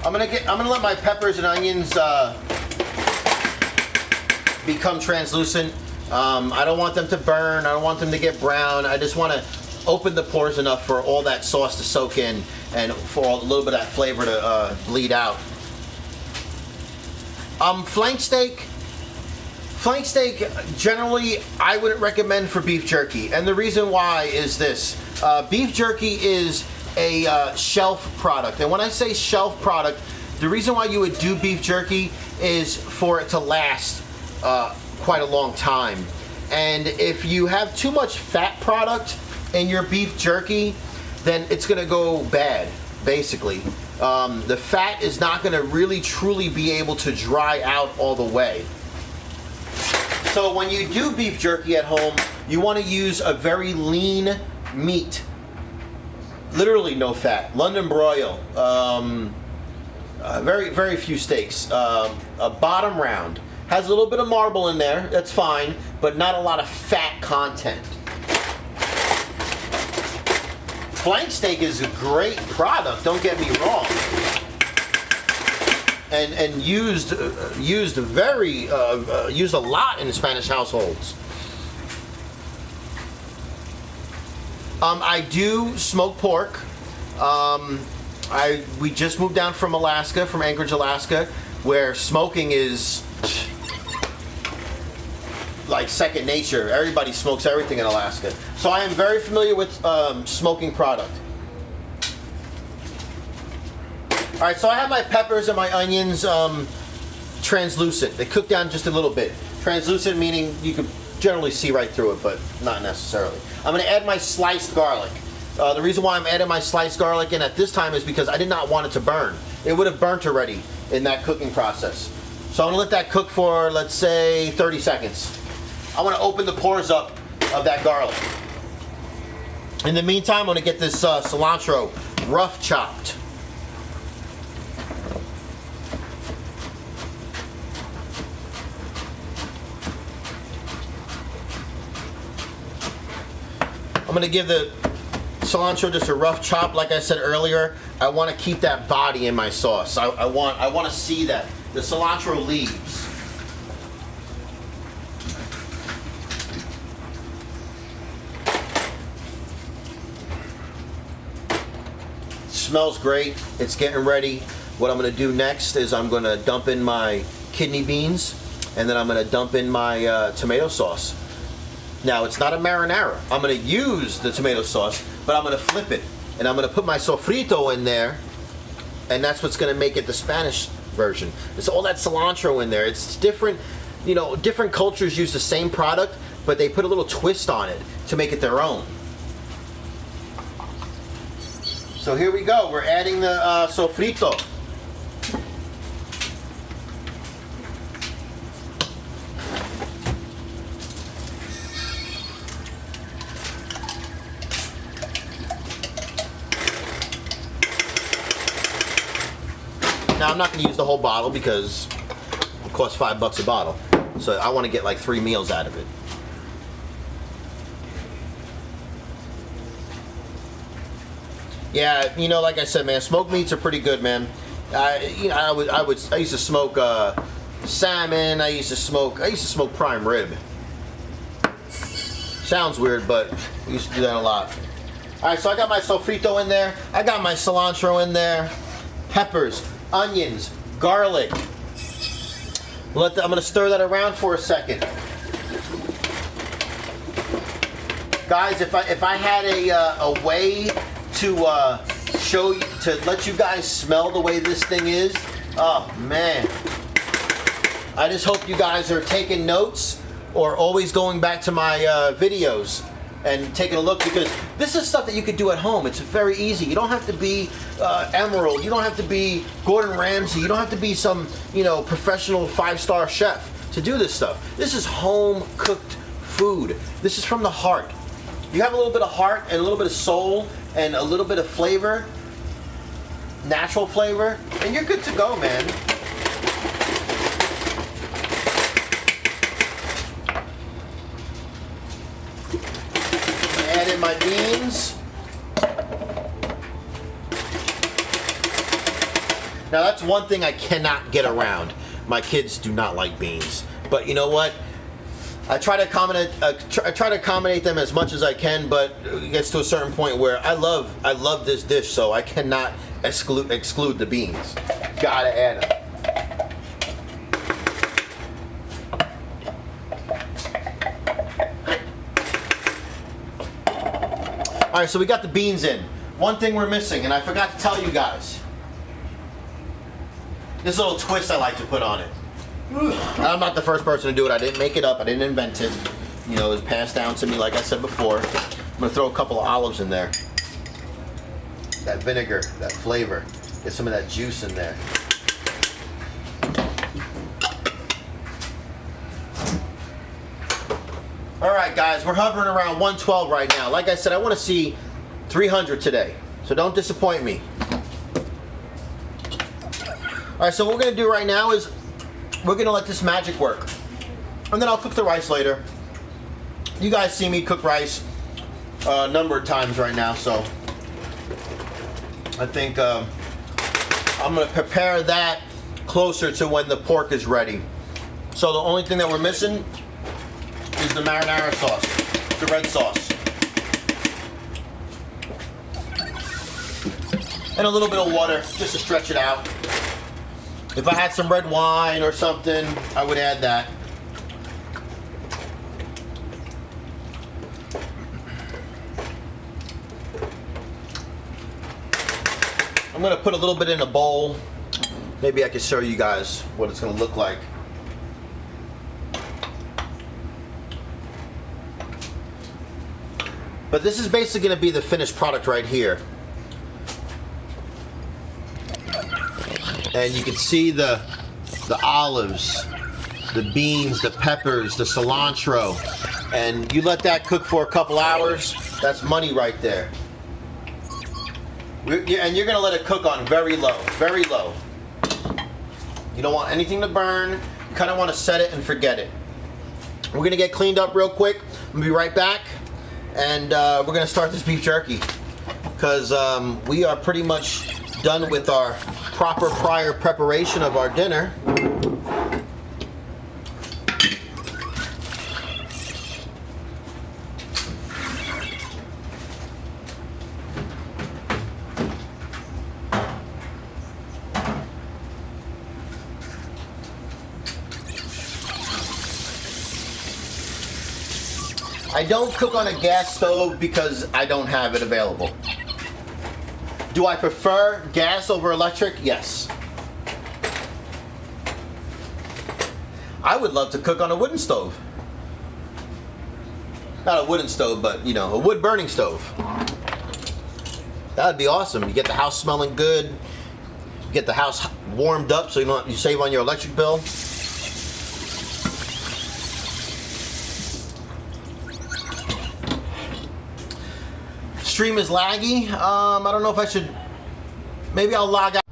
I'm gonna let my peppers and onions become translucent. I don't want them to burn. I don't want them to get brown. I just want to open the pores enough for all that sauce to soak in and for a little bit of that flavor to bleed out. Flank steak. Flank steak, generally, I wouldn't recommend for beef jerky. And the reason why is this. Beef jerky is a shelf product. And when I say shelf product, the reason why you would do beef jerky is for it to last quite a long time. And if you have too much fat product in your beef jerky, then it's going to go bad, basically. The fat is not going to really truly be able to dry out all the way. So when you do beef jerky at home, you want to use a very lean meat. Literally no fat. London broil. Very, very few steaks. A bottom round. Has a little bit of marble in there. That's fine. But not a lot of fat content. Flank steak is a great product. Don't get me wrong. And used a lot in Spanish households. I do smoke pork. We just moved down from Alaska, from Anchorage, Alaska, where smoking is like second nature. Everybody smokes everything in Alaska. So I am very familiar with smoking product. All right, so I have my peppers and my onions translucent. They cook down just a little bit. Translucent meaning you can generally see right through it, but not necessarily. I'm going to add my sliced garlic. The reason why I'm adding my sliced garlic in at this time is because I did not want it to burn. It would have burnt already in that cooking process. So I'm going to let that cook for, let's say, 30 seconds. I want to open the pores up of that garlic. In the meantime, I'm going to get this cilantro rough chopped. I'm going to give the cilantro just a rough chop. Like I said earlier, I want to keep that body in my sauce. I want to see that. The cilantro leaves. Smells great. It's getting ready. What I'm going to do next is I'm going to dump in my kidney beans, and then I'm going to dump in my tomato sauce. Now, it's not a marinara. I'm going to use the tomato sauce, but I'm going to flip it. And I'm going to put my sofrito in there, and that's what's going to make it the Spanish version. It's all that cilantro in there. It's different, different cultures use the same product, but they put a little twist on it to make it their own. So here we go. We're adding the sofrito. Now I'm not going to use the whole bottle because it costs $5 a bottle. So I want to get like 3 meals out of it. Yeah, like I said, man, smoked meats are pretty good, man. I used to smoke salmon. I used to smoke prime rib. Sounds weird, but I used to do that a lot. All right, so I got my sofrito in there. I got my cilantro in there. Peppers, onions, garlic. I'm going to stir that around for a second. Guys, if I had a way to show you, to let you guys smell the way this thing is, oh man. I just hope you guys are taking notes or always going back to my videos and taking a look, because this is stuff that you could do at home. It's very easy. You don't have to be Emerald. You don't have to be Gordon Ramsay. You don't have to be some, professional 5-star chef to do this stuff. This is home-cooked food. This is from the heart. You have a little bit of heart and a little bit of soul and a little bit of flavor, natural flavor, and you're good to go, man. Add in my beans. Now that's one thing I cannot get around. My kids do not like beans, but you know what? I try to accommodate them as much as I can, but it gets to a certain point where I love this dish, so I cannot exclude the beans. Gotta add them. All right, so we got the beans in. One thing we're missing, and I forgot to tell you guys. This little twist I like to put on it. I'm not the first person to do it. I didn't make it up. I didn't invent it. You know, it was passed down to me, like I said before. I'm gonna throw a couple of olives in there. That vinegar, that flavor. Get some of that juice in there. All right, guys, we're hovering around 112 right now. Like I said, I want to see 300 today, so don't disappoint me. All right, so what we're gonna do right now is we're gonna let this magic work, and then I'll cook the rice later. You guys see me cook rice a number of times right now, so I think I'm gonna prepare that closer to when the pork is ready. So the only thing that we're missing is the marinara sauce, the red sauce, and a little bit of water just to stretch it out. If I had some red wine or something, I would add that. I'm gonna put a little bit in a bowl. Maybe I can show you guys what it's gonna look like. But this is basically gonna be the finished product right here. And you can see the olives, the beans, the peppers, the cilantro, and you let that cook for a couple hours. That's money right there. And you're gonna let it cook on very low, very low. You don't want anything to burn. You kind of want to set it and forget it. We're gonna get cleaned up real quick. I'm gonna be right back, and we're gonna start this beef jerky because we are pretty much done with our proper prior preparation of our dinner. I don't cook on a gas stove because I don't have it available. Do I prefer gas over electric? Yes. I would love to cook on a wooden stove. Not a wooden stove, but you know, a wood burning stove. That would be awesome. You get the house smelling good. You get the house warmed up so you save on your electric bill. Stream is laggy. I don't know if I should. Maybe I'll log out.